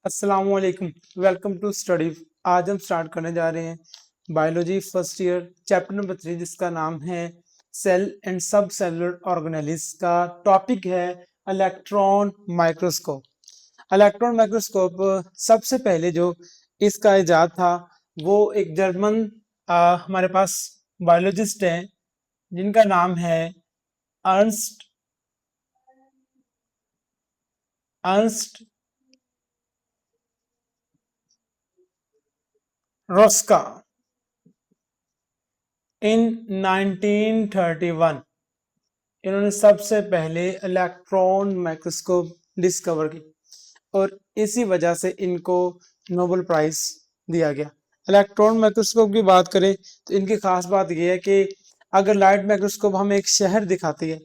अस्सलाम वालेकुम। Welcome to study. आज हम स्टार्ट करने जा रहे हैं biology first year chapter number 3 जिसका नाम है cell and subcellular organelles. का टॉपिक है इलेक्ट्रॉन माइक्रोस्कोप। इलेक्ट्रॉन माइक्रोस्कोप सबसे पहले जो इसका इजाद था वो एक जर्मन हमारे पास बायोलॉजिस्ट हैं जिनका नाम है अर्नस्ट अर्नस्ट रोस्का इन 1931। इन्होंने सबसे पहले इलेक्ट्रॉन माइक्रोस्कोप डिस्कवर की और इसी वजह से इनको नोबेल प्राइज दिया गया। इलेक्ट्रॉन माइक्रोस्कोप की बात करें तो इनकी खास बात यह है कि अगर लाइट माइक्रोस्कोप हमें एक शहर दिखाती है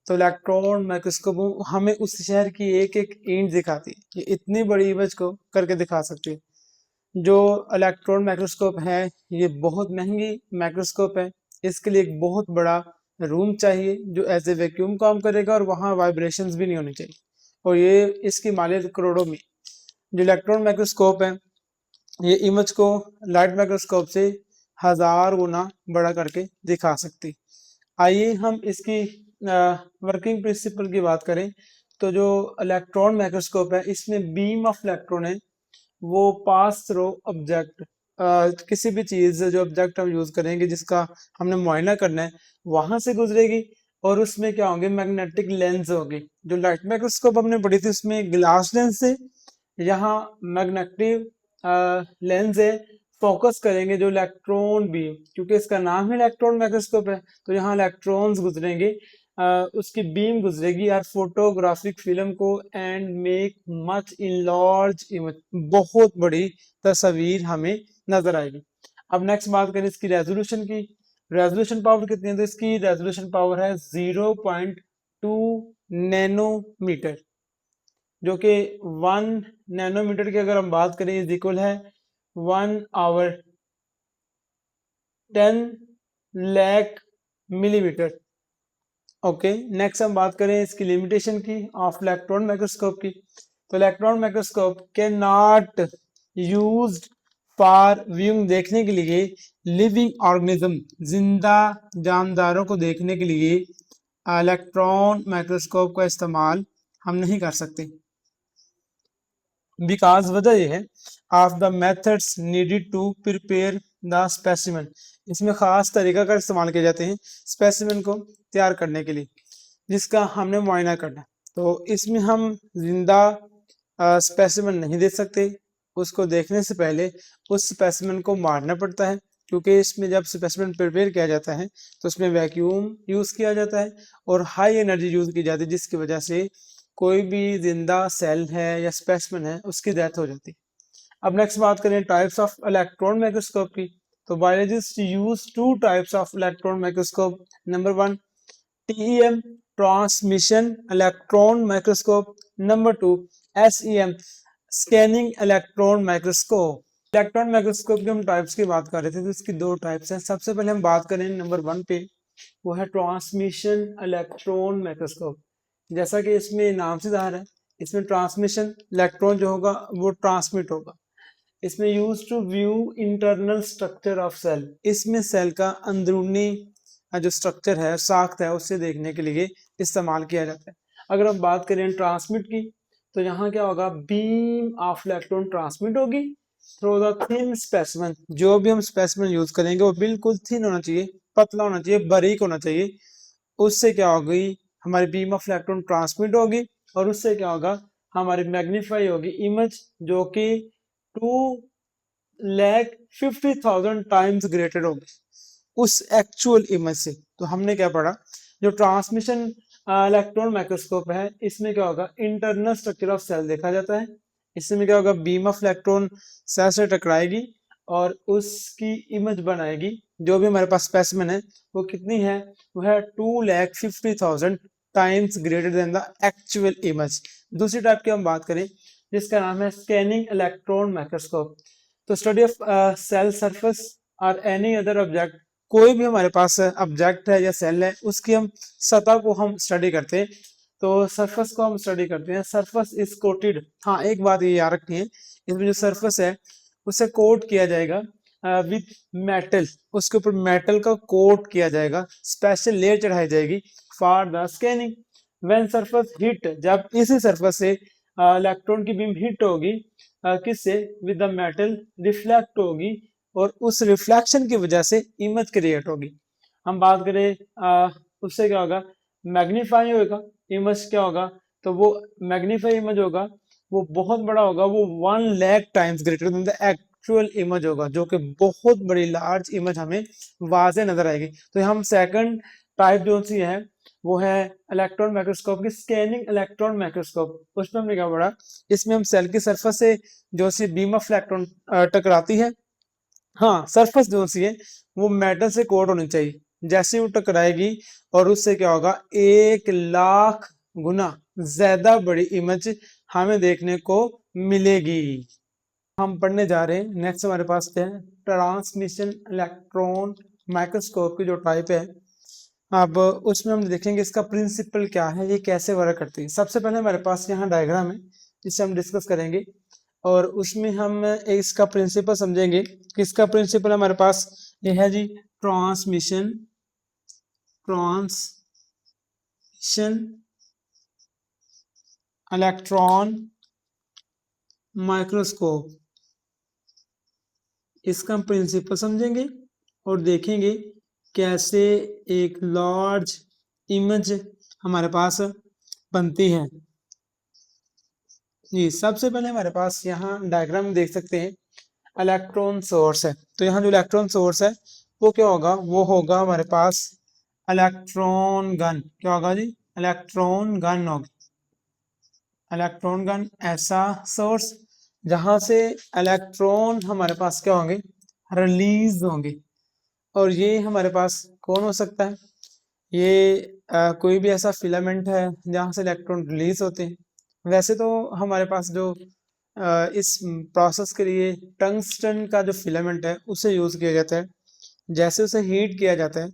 तो इलेक्ट्रॉन माइक्रोस्कोप हमें उस शहर की एक एक ईंट दिखाती है। ये इतनी बड़ी इमेज को करके दिखा सकती है। जो इलेक्ट्रॉन माइक्रोस्कोप है ये बहुत महंगी माइक्रोस्कोप है। इसके लिए एक बहुत बड़ा रूम चाहिए जो एज ए वैक्यूम काम करेगा और वहाँ वाइब्रेशंस भी नहीं होनी चाहिए, और ये इसकी मालियत करोड़ों में। जो इलेक्ट्रॉन माइक्रोस्कोप है ये इमेज को लाइट माइक्रोस्कोप से 1000 गुना बड़ा करके दिखा सकती। आइए हम इसकी वर्किंग प्रिंसिपल की बात करें तो जो इलेक्ट्रॉन माइक्रोस्कोप है इसमें बीम ऑफ इलेक्ट्रॉन है वो पास थ्रू ऑब्जेक्ट, किसी भी चीज जो ऑब्जेक्ट हम यूज करेंगे जिसका हमने मुआयना करना है वहां से गुजरेगी, और उसमें क्या होंगे मैग्नेटिक लेंस होगी। जो लाइट माइक्रोस्कोप हमने पढ़ी थी उसमें ग्लास लेंस है, यहाँ मैग्नेटिक लेंस है। फोकस करेंगे जो इलेक्ट्रॉन बीम, क्योंकि इसका नाम है इलेक्ट्रॉन माइक्रोस्कोप है तो यहाँ इलेक्ट्रॉन्स गुजरेंगे, उसकी बीम गुजरेगी यार फोटोग्राफिक फिल्म को and make much in large image, बहुत बड़ी तस्वीर हमें नजर आएगी। अब नेक्स्ट बात करें इसकी रेजोल्यूशन की। रेजोल्यूशन पावर कितनी है तो इसकी रेजोल्यूशन पावर है 0.2 नैनोमीटर, जो कि 1 नैनोमीटर की अगर हम बात करें इज इक्वल है 1 hour 10 lakh millimetre. Okay, next हम बात करें इसकी लिमिटेशन की ऑफ इलेक्ट्रॉन माइक्रोस्कोप की। तो electron microscope can not used for viewing, देखने के लिए लिविंग ऑर्गेनिज्म, जिंदा जानदारों को देखने के लिए इलेक्ट्रॉन माइक्रोस्कोप का इस्तेमाल हम नहीं कर सकते। बिकॉज वजह यह है of the methods needed to prepare the specimen, इसमें खास तरीका का इस्तेमाल किए जाते हैं स्पेसिमेन को तैयार करने के लिए जिसका हमने मुआयना करना है। तो इसमें हम जिंदा स्पेसिमेन नहीं दे सकते, उसको देखने से पहले उस स्पेसिमेन को मारना पड़ता है, क्योंकि इसमें जब स्पेसिमेन प्रिपेयर किया जाता है तो उसमें वैक्यूम यूज किया जाता है और हाई एनर्जी यूज की जाती है, जिसकी वजह से कोई भी जिंदा सेल है या स्पेसिमेन है उसकी डेथ हो जाती है। अब नेक्स्ट बात करें टाइप्स ऑफ इलेक्ट्रॉन माइक्रोस्कोप की। तो biologist use two types of electron microscope. Number 1 TEM transmission electron microscope. Number 2 SEM scanning electron microscope. Electron microscope की हम टाइप्स की बात कर रहे थे तो इसकी दो टाइप्स हैं। सबसे पहले हम बात करें नंबर 1 पे, वो है ट्रांसमिशन इलेक्ट्रॉन माइक्रोस्कोप। जैसा कि इसमें नाम से जाहिर है इसमें ट्रांसमिशन इलेक्ट्रॉन जो होगा वो ट्रांसमिट होगा। इसमें use to view internal structure of cell, इसमें सेल का अंदरूनी जो स्ट्रक्चर है साख्त है उससे देखने के लिए इस्तेमाल किया जाता है। अगर हम बात करें ट्रांसमिट की तो यहाँ क्या होगा, बीम ऑफ इलेक्ट्रॉन ट्रांसमिट होगी थ्रू द थिन स्पेसिमेन। जो भी हम स्पेसिमेन यूज करेंगे वो बिल्कुल थिन होना चाहिए, पतला होना चाहिए, बारीक होना चाहिए। उससे क्या होगी, हमारी बीम ऑफ इलेक्ट्रॉन ट्रांसमिट होगी और उससे क्या होगा, हमारी मैग्नीफाई होगी इमेज जो कि 2,50,000 टाइम्स ग्रेटर होगी उस एक्चुअल इमेज से। तो हमने क्या पढ़ा, जो ट्रांसमिशन इलेक्ट्रॉन माइक्रोस्कोप है इसमें क्या होगा, इंटरनल स्ट्रक्चर ऑफ सेल देखा जाता है। इसमें क्या होगा, बीम ऑफ इलेक्ट्रॉन सेल से टकराएगी और उसकी इमेज बनाएगी। जो भी हमारे पास स्पेसिमेन है वो कितनी है, वो है 2,50,000 times greater than the actual image. दूसरी टाइप की हम बात करें जिसका नाम है स्कैनिंग इलेक्ट्रॉन माइक्रोस्कोप। तो स्टडी ऑफ सेल सरफेस और एनी अदर ऑब्जेक्ट, कोई भी हमारे पास ऑब्जेक्ट है या सेल है उसकी हम सतह को हम स्टडी करते हैं। तो सरफेस को हम स्टडी करते हैं। सरफेस इज कोटेड, हाँ एक बात ये याद रखनी है, इसमें जो सरफेस है उसे कोट किया जाएगा विथ मेटल, उसके ऊपर मेटल का कोट किया जाएगा, स्पेशल लेयर चढ़ाई जाएगी for the scanning. When surface hit, जब इसी सरफेस से इलेक्ट्रॉन की बीम हिट होगी किससे, विद द मेटल, रिफ्लेक्ट होगी और उस रिफ्लेक्शन की वजह से इमेज क्रिएट होगी। हम बात करें उससे क्या होगा, मैग्नीफाई होगा, इमेज क्या होगा, तो वो मैग्नीफाई इमेज होगा, वो बहुत बड़ा होगा, वो 1 lakh times greater than the actual image होगा, जो कि बहुत बड़ी लार्ज इमेज हमें वाजे नजर आएगी। तो हम सेकंड टाइप जो सी है वो है इलेक्ट्रॉन माइक्रोस्कोप की स्कैनिंग इलेक्ट्रॉन माइक्रोस्कोप। उसमें हमने क्या पढ़ा, इसमें हम सेल की सरफेस से जो सी बीम ऑफ इलेक्ट्रॉन टकराती है, हाँ सरफेस जो सी है वो मेटल से कोट होनी चाहिए, जैसे वो टकराएगी और उससे क्या होगा, 1 लाख गुना ज्यादा बड़ी इमेज हमें देखने को मिलेगी। हम पढ़ने जा रहे हैं नेक्स्ट, हमारे पास क्या है, ट्रांसमिशन इलेक्ट्रॉन माइक्रोस्कोप की जो टाइप है। अब उसमें हम देखेंगे इसका प्रिंसिपल क्या है, ये कैसे वर्क करती है। सबसे पहले हमारे पास यहाँ डायग्राम है जिससे हम डिस्कस करेंगे और उसमें हम इसका प्रिंसिपल समझेंगे कि इसका प्रिंसिपल हमारे पास ये है जी, ट्रांसमिशन इलेक्ट्रॉन माइक्रोस्कोप, इसका हम प्रिंसिपल समझेंगे और देखेंगे कैसे एक लार्ज इमेज हमारे पास बनती है। जी सबसे पहले हमारे पास यहाँ डायग्राम देख सकते हैं, इलेक्ट्रॉन सोर्स है, तो यहाँ जो इलेक्ट्रॉन सोर्स है वो क्या होगा, वो होगा हमारे पास इलेक्ट्रॉन गन। क्या होगा जी, इलेक्ट्रॉन गन होगा, इलेक्ट्रॉन गन ऐसा सोर्स जहां से इलेक्ट्रॉन हमारे पास क्या होंगे, रिलीज होंगे। और ये हमारे पास कौन हो सकता है, ये कोई भी ऐसा फिलामेंट है जहां से इलेक्ट्रॉन रिलीज होते हैं। वैसे तो हमारे पास जो इस प्रोसेस के लिए टंगस्टन का जो फिलामेंट है उसे यूज किया जाता है। जैसे उसे हीट किया जाता है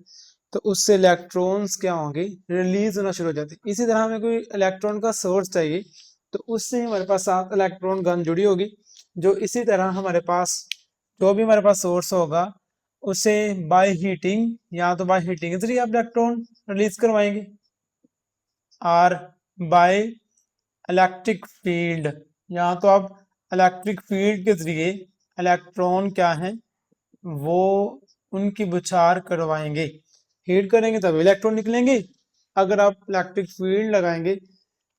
तो उससे इलेक्ट्रॉन्स क्या होंगे, रिलीज होना शुरू हो जाते हैं। इसी तरह हमें कोई इलेक्ट्रॉन का सोर्स चाहिए तो उससे हमारे पास साथ इलेक्ट्रॉन गन जुड़ी होगी, जो इसी तरह हमारे पास जो भी हमारे पास सोर्स होगा उसे बाय हीटिंग या तो बाय हीटिंग के जरिए आप इलेक्ट्रॉन रिलीज करवाएंगे, और बाय इलेक्ट्रिक फील्ड, या तो आप इलेक्ट्रिक फील्ड के जरिए इलेक्ट्रॉन क्या है वो उनकी बुछार करवाएंगे। हीट करेंगे तभी इलेक्ट्रॉन निकलेंगे, अगर आप इलेक्ट्रिक फील्ड लगाएंगे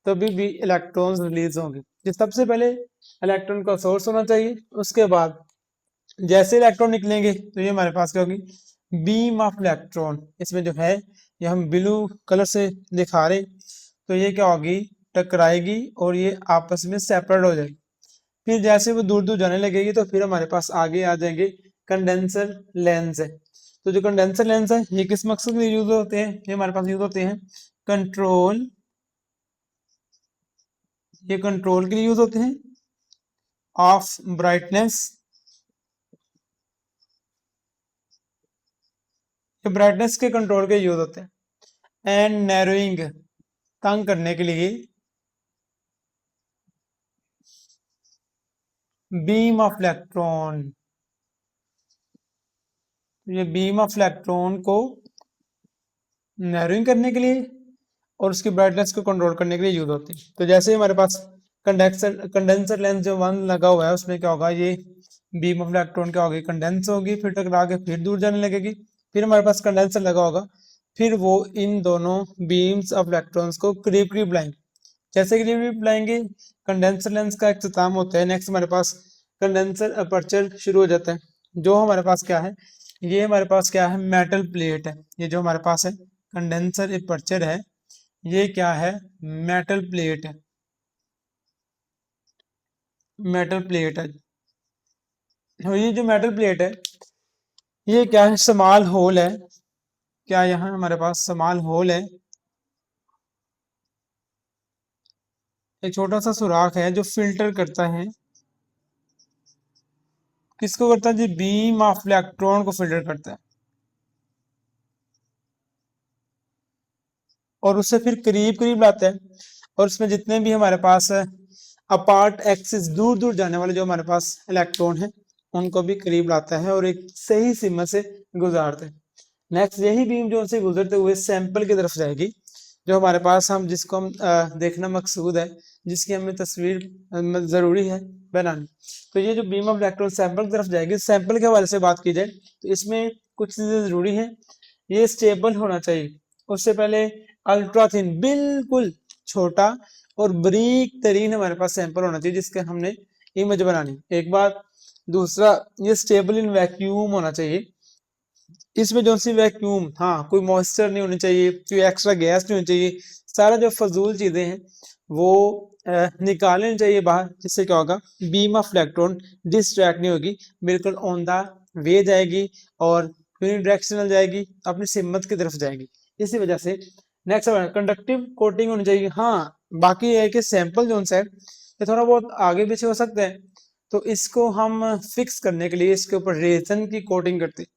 तभी भी इलेक्ट्रॉन्स रिलीज होंगे। तो सबसे पहले इलेक्ट्रॉन का सोर्स होना चाहिए, उसके बाद जैसे इलेक्ट्रॉन निकलेंगे तो ये हमारे पास क्या होगी, बीम ऑफ इलेक्ट्रॉन। इसमें जो है ये हम ब्लू कलर से दिखा रहे, तो ये क्या होगी, टकराएगी और ये आपस में सेपरेट हो जाएगी। फिर जैसे वो दूर दूर जाने लगेगी तो फिर हमारे पास आगे आ जाएंगे कंडेंसर लेंस है। तो जो कंडेंसर लेंस है ये किस मकसद के लिए यूज होते हैं, ये हमारे पास यूज होते हैं कंट्रोल, ये कंट्रोल के लिए यूज होते हैं ऑफ ब्राइटनेस, ये ब्राइटनेस के कंट्रोल के यूज होते हैं। एंड नैरोइंग, तंग करने के लिए बीम ऑफ इलेक्ट्रॉन, ये बीम ऑफ इलेक्ट्रॉन को नैरोइंग करने के लिए और उसकी ब्राइटनेस को कंट्रोल करने के लिए यूज होती है। तो जैसे ही हमारे पास कंडेंसर लेंस जो वन लगा हुआ है उसमें क्या होगा, ये बीम ऑफ इलेक्ट्रॉन क्या होगी, कंडेंस होगी, फिर टकरा के फिर दूर जाने लगेगी। फिर हमारे पास कंडेंसर लगा होगा, फिर वो इन दोनों बीम्स ऑफ इलेक्ट्रॉन्स को करीब करीब लाएंगे। जैसे करीब करीब लाएंगे कंडेंसर लेंस का इख्तिताम होता है, नेक्स्ट हमारे पास कंडेंसर अपर्चर शुरू हो जाता है। जो हमारे पास क्या है, ये हमारे पास क्या है, मेटल प्लेट है। ये जो हमारे पास है कंडेंसर अपर्चर है, ये क्या है, मेटल प्लेट है, मेटल प्लेट है। और ये जो मेटल प्लेट है ये क्या है, स्मॉल होल है। क्या यहाँ हमारे पास स्मॉल होल है, एक छोटा सा सुराख है जो फिल्टर करता है, किसको करता है जी, बीम ऑफ इलेक्ट्रॉन को फिल्टर करता है। और उससे फिर करीब करीब लाता है, और उसमें जितने भी हमारे पास अपार्ट एक्सिस दूर दूर जाने वाले जो हमारे पास इलेक्ट्रॉन है उनको भी करीब लाता है और एक सही सीमा से गुजारते हैं। नेक्स्ट यही बीम जो उनसे गुजरते हुए सैंपल की तरफ जाएगी, जो हमारे पास हम जिसको हम देखना मकसूद है, जिसकी हमें तस्वीर जरूरी है बनानी। तो ये जो बीम ऑफ इलेक्ट्रॉन सैंपल की तरफ जाएगी, सैंपल के हवाले से बात की जाए तो इसमें कुछ चीजें जरूरी है। ये स्टेबल होना चाहिए, उससे पहले अल्ट्रा थिन बिल्कुल छोटा और बारीक तरीन हमारे पास सैंपल होना चाहिए जिसके हमने इमेज बनानी। एक बात, दूसरा ये स्टेबल इन वैक्यूम होना चाहिए, इसमें जो सी वैक्यूम, हाँ कोई मॉइस्चर नहीं होनी चाहिए, कोई एक्स्ट्रा गैस नहीं होनी चाहिए, सारा जो फजूल चीजें हैं वो निकाल लेनी चाहिए बाहर। जिससे क्या होगा, बीम ऑफ इलेक्ट्रॉन डिस्ट्रैक्ट नहीं होगी, बिल्कुल ऑन द वे जाएगी और यूनिडायरेक्शनल जाएगी, अपनी सिमत की तरफ जाएगी। इसी वजह से नेक्स्ट कंडक्टिव कोटिंग होनी चाहिए। हाँ बाकी ये है कि सैंपल जो है ये थोड़ा बहुत आगे पीछे हो सकता है, तो इसको हम फिक्स करने के लिए इसके ऊपर रेजन की कोटिंग करते हैं।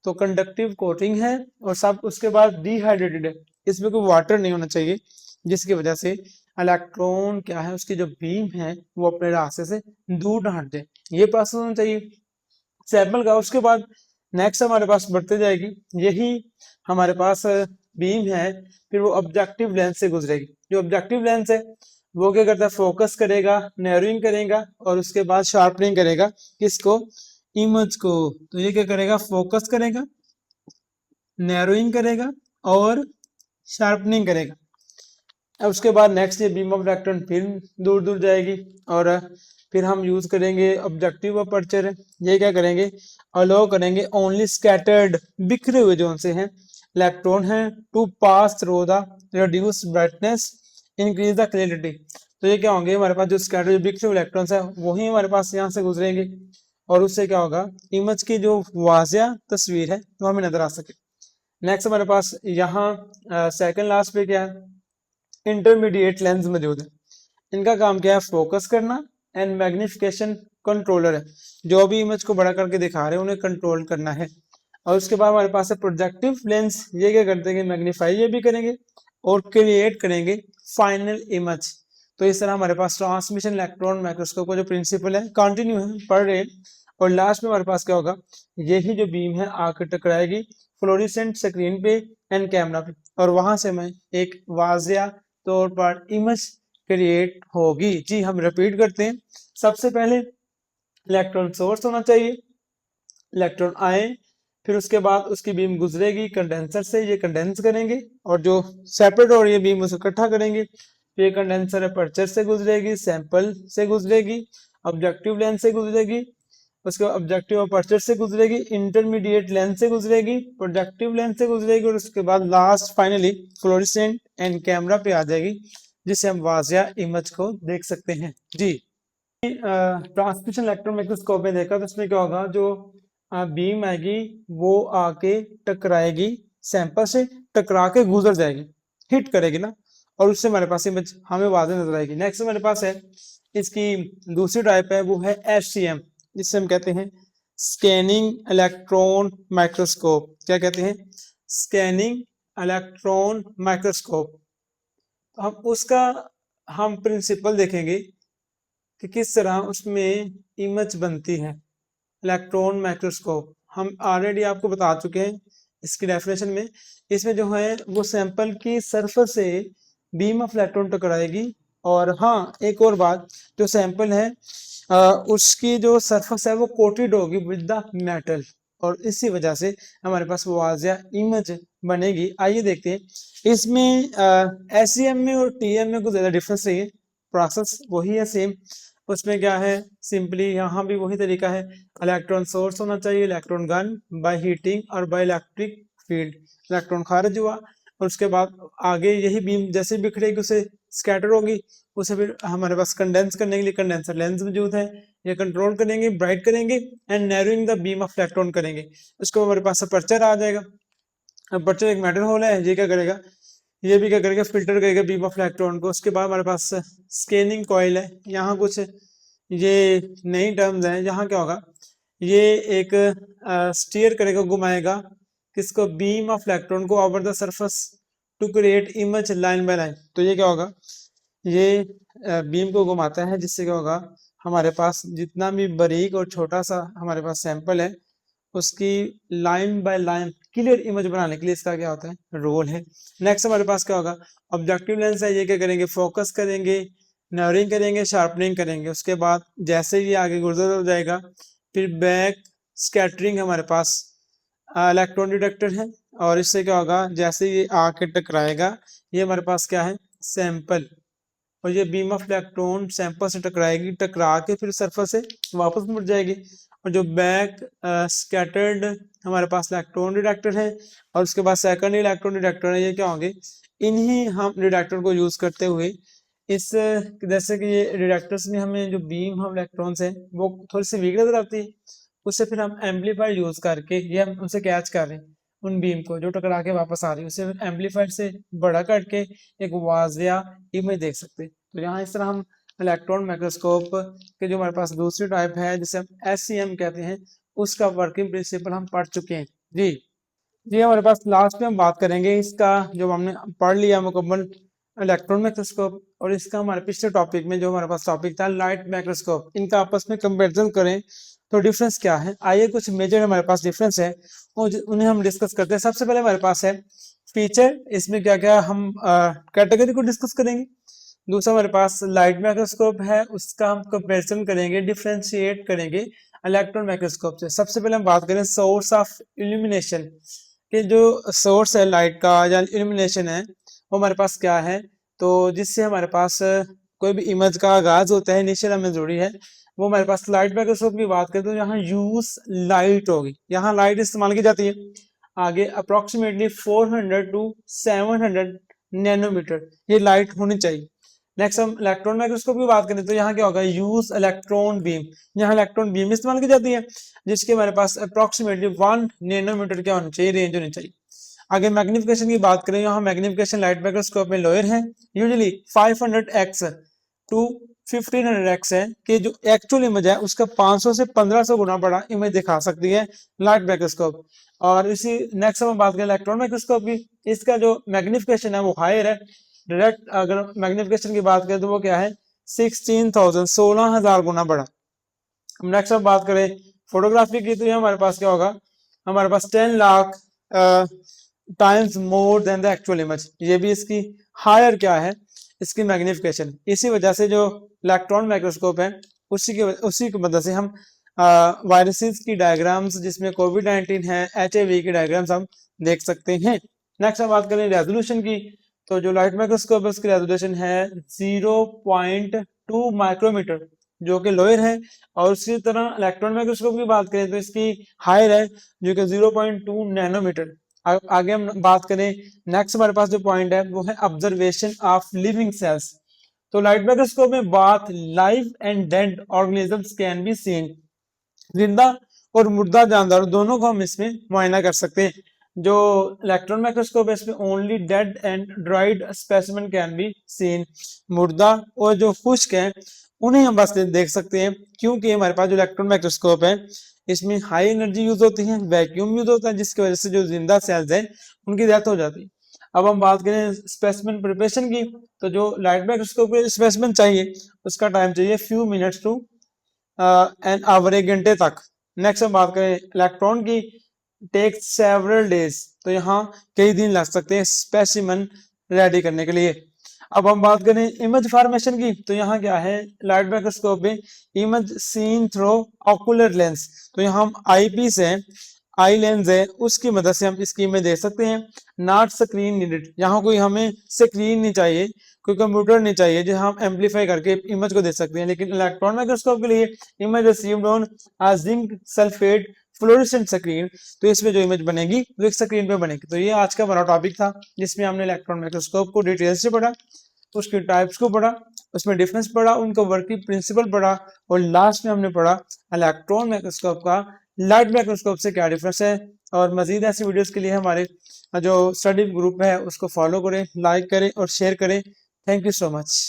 तो कंडक्टिव कोटिंग है और सब उसके बाद डिहाइड्रेटेड है, इसमें कोई वाटर नहीं होना चाहिए, जिसकी वजह से इलेक्ट्रॉन क्या है उसकी जो बीम है वो अपने रास्ते से दूर ना हट जाए, ये प्रोसेस होना चाहिए सैंपल का। उसके बाद नेक्स्ट हमारे पास बढ़ते जाएगी, यही हमारे पास बीम है, फिर वो ऑब्जेक्टिव लेंस से गुजरेगी। जो ऑब्जेक्टिव लेंस है वो क्या करता है, फोकस करेगा, नैरोइंग करेगा और उसके बाद शार्पनिंग करेगा, किसको, इमेज को। तो ये क्या करेगा, फोकस करेगा, नैरोइंग करेगा और शार्पनिंग करेगा। अब उसके बाद नेक्स्ट ये बीम ऑफ इलेक्ट्रॉन फिर दूर दूर जाएगी और फिर हम यूज करेंगे ऑब्जेक्टिव अपर्चर। ये क्या करेंगे, अलो करेंगे ओनली स्कैटर्ड बिखरे हुए जो से हैं इलेक्ट्रॉन हैं to pass through the reduce brightness increase the clarity. तो ये क्या होंगे, हमारे पास जो स्कैटर्ड बिखरे हुए इलेक्ट्रॉन्स है वही हमारे पास यहाँ से गुजरेंगे और उससे क्या होगा, इमेज की जो वाजिया तस्वीर है वो हमें नजर आ सके। नेक्स्ट हमारे पास यहाँ सेकंड लास्ट पे क्या है, इंटरमीडिएट लेंस मौजूद है। इनका काम क्या है, फोकस करना एंड मैग्निफिकेशन कंट्रोलर है, जो भी इमेज को बड़ा करके दिखा रहे हैं उन्हें कंट्रोल करना है। और उसके बाद हमारे पास है प्रोजेक्टिव लेंस, ये क्या करते हैं, मैग्नीफाई ये भी करेंगे और क्रिएट करेंगे फाइनल इमेज। तो इस तरह हमारे पास ट्रांसमिशन इलेक्ट्रॉन माइक्रोस्कोप का जो प्रिंसिपल है कंटिन्यू है, पढ़ रहे हैं। और लास्ट में हमारे पास क्या होगा, यही जो बीम है आकर टकराएगी फ्लोरिसेंट स्क्रीन पे एंड कैमरा पे, और वहां से मैं एक वाजिया तौर पर इमेज क्रिएट होगी। जी हम रिपीट करते हैं, सबसे पहले इलेक्ट्रॉन सोर्स होना चाहिए, इलेक्ट्रॉन आए, फिर उसके बाद उसकी बीम गुजरेगी कंडेंसर से, ये कंडेंस करेंगे और जो सेपरेट हो रही है बीम उसको इकट्ठा करेंगे, फिर कंडेंसर अपर्चर से गुजरेगी, सैंपल से गुजरेगी, ऑब्जेक्टिव लेंस से गुजरेगी, उसके बाद ऑब्जेक्टिव अपर्चर से गुजरेगी, इंटरमीडिएट लेंस से गुजरेगी, प्रोजेक्टिव लेंस से गुजरेगी और उसके बाद last finally fluorescent and camera पे आ जाएगी, जिससे हम वाजिया इमेज को देख सकते हैं। जी ट्रांसमिशन इलेक्ट्रॉन माइक्रोस्कोप में देखा तो इसमें क्या होगा, जो बीम आएगी वो आके टकराएगी सैंपल से, टकरा के गुजर जाएगी, हिट करेगी ना, और उससे हमारे पास इमेज हमें वाज़ेह नजर आएगी। नेक्स्ट हमारे पास है इसकी दूसरी टाइप है, वो है SCM, जिससे हम कहते हैं स्कैनिंग इलेक्ट्रॉन माइक्रोस्कोप। क्या कहते हैं, स्कैनिंग इलेक्ट्रॉन माइक्रोस्कोप। हम उसका हम प्रिंसिपल देखेंगे कि किस तरह उसमें इमेज बनती है। इलेक्ट्रॉन माइक्रोस्कोप हम ऑलरेडी आपको बता चुके हैं इसकी डेफिनेशन में, इसमें जो है वो सैंपल की सरफेस से बीम ऑफ इलेक्ट्रॉन टकराएगी। और हाँ एक और बात, जो सैंपल है उसकी जो सरफेस है वो कोटेड होगी विद द मेटल, और इसी वजह से हमारे पास वाजिया इमेज बनेगी। आइए देखते हैं इसमें SCM में और TM में कुछ ज्यादा डिफरेंस नहीं है, प्रोसेस वही है सेम। उसमें क्या है, सिंपली यहाँ भी वही तरीका है, इलेक्ट्रॉन सोर्स होना चाहिए, इलेक्ट्रॉन गन बाय हीटिंग और बाय इलेक्ट्रिक फील्ड, इलेक्ट्रॉन खारिज हुआ और उसके बाद आगे यही बीम जैसे बिखरेगी उसे स्कैटर होगी, उसे फिर हमारे पास कंडेंस करने के लिए कंडेंसर लेंस मौजूद है, ये कंट्रोल करेंगे, ब्राइट करेंगे and narrowing the beam of electron करेंगे। उसको हमारे पास अपर्चर आ जाएगा, अपर्चर एक मेटल होल है, ये क्या करेगा, ये भी क्या करेगा, फिल्टर करेगा बीम ऑफ इलेक्ट्रॉन को। उसके बाद हमारे पास स्कैनिंग कॉइल है, यहाँ कुछ ये नई टर्म्स हैं, यहाँ क्या होगा, ये एक स्टीयर करेगा, घुमाएगा किसको, बीम ऑफ इलेक्ट्रॉन को over the surface to create image line by line. तो ये क्या होगा, ये बीम को घुमाता है, जिससे क्या होगा, हमारे पास जितना भी बारीक और छोटा सा हमारे पास सैंपल है उसकी line by line clear image बनाने के लिए इसका क्या होता है, रोल है। नेक्स्ट हमारे पास क्या होगा, ऑब्जेक्टिव लेंस है, ये क्या करेंगे, फोकस करेंगे, नरिंग करेंगे, शार्पनिंग करेंगे। उसके बाद जैसे ही आगे गुजर हो जाएगा, फिर बैक स्कैटरिंग हमारे पास इलेक्ट्रॉन डिटेक्टर है, और इससे क्या होगा, जैसे ये आके टकराएगा, ये हमारे पास क्या है, सैंपल, और ये बीम ऑफ इलेक्ट्रॉन सैंपल से टकराएगी, टकरा के फिर सरफेस से वापस मुड़ जाएगी। और जो बैक स्कैटर्ड हमारे पास इलेक्ट्रॉन डिटेक्टर है, और उसके बाद सेकंड इलेक्ट्रॉन डिटेक्टर है, ये क्या होंगे, इन्हीं हम डिटेक्टर को यूज करते हुए इस जैसे कि ये डिटेक्टर्स में हमें जो बीम ऑफ इलेक्ट्रॉन्स है वो थोड़ी सी वीक नजर आती है, उससे फिर हम एम्पलीफायर यूज करके ये हम उसे कैच कर रहे हैं, उन बीम को जो टकरा के वापस आ रही है, उसे एम्पलीफायर से बड़ा करके एक वाजिया इमेज देख सकते हैं। तो यहाँ इस तरह हम इलेक्ट्रॉन माइक्रोस्कोप के जो हमारे पास दूसरी टाइप है जिसे हम SEM कहते हैं, उसका वर्किंग प्रिंसिपल हम पढ़ चुके हैं। जी जी, हमारे पास लास्ट में हम बात करेंगे इसका, जो हमने पढ़ लिया मुकम्मल इलेक्ट्रॉन माइक्रोस्कोप, और इसका हमारे पिछले टॉपिक में जो हमारे पास टॉपिक था लाइट माइक्रोस्कोप, इनका आपस में कंपैरिजन करें तो डिफरेंस क्या है। आइए कुछ मेजर हमारे पास डिफरेंस है और उन्हें हम डिस्कस करते हैं। सबसे पहले हमारे पास है फीचर, इसमें क्या क्या हम कैटेगरी को डिस्कस करेंगे। दूसरा हमारे पास लाइट माइक्रोस्कोप है, उसका हम कंपेरिजन करेंगे, डिफ्रेंशिएट करेंगे इलेक्ट्रॉन माइक्रोस्कोप से। सबसे पहले हम बात करें सोर्स ऑफ इल्यूमिनेशन, कि जो सोर्स है लाइट का या इल्यूमिनेशन है वो हमारे पास क्या है, तो जिससे हमारे पास कोई भी इमेज का आगाज होता है, इनिशियल हमें जरूरी है, वो हमारे पास लाइट माइक्रोस्कोप की बात करें तो यहाँ यूज लाइट होगी, यहाँ लाइट इस्तेमाल की जाती है। आगे अप्रोक्सीमेटली 400 टू 700 नैनोमीटर ये लाइट होनी चाहिए। नेक्स्ट हम इलेक्ट्रॉन माइक्रोस्कोप की बात करें तो यहाँ क्या होगा, यूज इलेक्ट्रॉन बीम, यहाँ इलेक्ट्रॉन बीम इस्तेमाल की जाती है, जिसके हमारे पास अप्रोक्सीमेटली 1 नैनोमीटर क्या होनी चाहिए, रेंज होनी चाहिए। आगे मैग्निफिकेशन की बात करें, यहाँ मैग्निफिकेशन लाइट माइक्रोस्कोप में लोअर है, यूजुअली 500x टू 1500x है, कि जो एक्चुअल इमेज है उसका 500 से 1500 गुना बड़ा इमेज दिखा सकती है लाइट माइक्रोस्कोप। और इसी नेक्स्ट हम बात करें इलेक्ट्रॉन माइक्रोस्कोप की, इसका जो मैग्निफिकेशन है वो हायर है। डायरेक्ट अगर मैग्निफिकेशन की बात करें तो वो क्या है, 16,000 गुना बड़ा। नेक्स्ट हम बात करें फोटोग्राफी की, तो ये हमारे पास क्या होगा, हमारे पास 10 lakh times more than the actual image, ये भी इसकी हायर क्या है, इसकी मैग्निफिकेशन। इसी वजह से जो इलेक्ट्रॉन माइक्रोस्कोप है उसी की मदद से हम वायरसेस की डायग्राम्स, जिसमें कोविड-19 है, HIV की डायग्राम्स हम देख सकते हैं। नेक्स्ट हम बात करें रेजोल्यूशन की, तो जो लाइट माइक्रोस्कोप है उसकी रेजोल्यूशन है 0.2 माइक्रोमीटर, जो कि लोअर है। और उसी तरह इलेक्ट्रॉन माइक्रोस्कोप की बात करें तो इसकी हायर है, जो कि 0.2 नैनोमीटर। आगे हम बात करें, नेक्स्ट हमारे पास जो पॉइंट है वो है ऑब्जर्वेशन ऑफ लिविंग सेल्स। तो लाइट माइक्रोस्कोप में बात live and dead organisms can be seen, जिंदा और मुर्दा जानदार दोनों को हम इसमें मुआयना कर सकते हैं। जो इलेक्ट्रॉन माइक्रोस्कोप है इसमें only dead and dried specimen can be seen, मुर्दा और जो खुश्क है उन्हें हम बस देख सकते हैं, क्योंकि हमारे पास जो इलेक्ट्रॉन माइक्रोस्कोप है इसमें हाई एनर्जी यूज होती है, वैक्यूम यूज होता है, जिसकी वजह से जो जिंदा सेल्स है उनकी डेथ हो जाती है। अब हम बात करें स्पेसिमेन प्रिपरेशन की, तो जो लाइट माइक्रोस्कोप के स्पेसिमेन चाहिए उसका टाइम चाहिए few minutes to an hour, 1 घंटे तक। नेक्स्ट हम बात करें इलेक्ट्रॉन की, टेक सेवरल डेज, तो यहाँ कई दिन लग सकते हैं स्पेसिमेन रेडी करने के लिए। अब हम बात करें इमेज फॉर्मेशन की, तो यहाँ क्या है, लाइट माइक्रोस्कोप में image seen through ocular lens, तो यहाँ हम आईपीस है, आई लेंस है, उसकी मदद से हम इसकी इमेज देख सकते हैं। नॉट स्क्रीन नीडेड, यहाँ कोई हमें स्क्रीन नहीं चाहिए, कोई कंप्यूटर नहीं चाहिए, जो हम एम्पलीफाई करके इमेज को देख सकते हैं। लेकिन इलेक्ट्रॉन माइक्रोस्कोप के लिए image received on zinc sulphate fluorescent screen, तो इसमें जो इमेज बनेगी वो एक स्क्रीन पे बनेगी। तो ये आज का हमारा टॉपिक था, जिसमें हमने इलेक्ट्रॉन माइक्रोस्कोप को डिटेल से पढ़ा, उसके टाइप्स को पढ़ा, उसमें डिफरेंस पढ़ा, उनका वर्किंग प्रिंसिपल पढ़ा, और लास्ट में हमने पढ़ा इलेक्ट्रॉन माइक्रोस्कोप का लाइट माइक्रोस्कोप से क्या डिफरेंस है। और मजीद ऐसी वीडियोस के लिए हमारे जो स्टडी ग्रुप है उसको फॉलो करें, लाइक करें और शेयर करें। Thank you so much.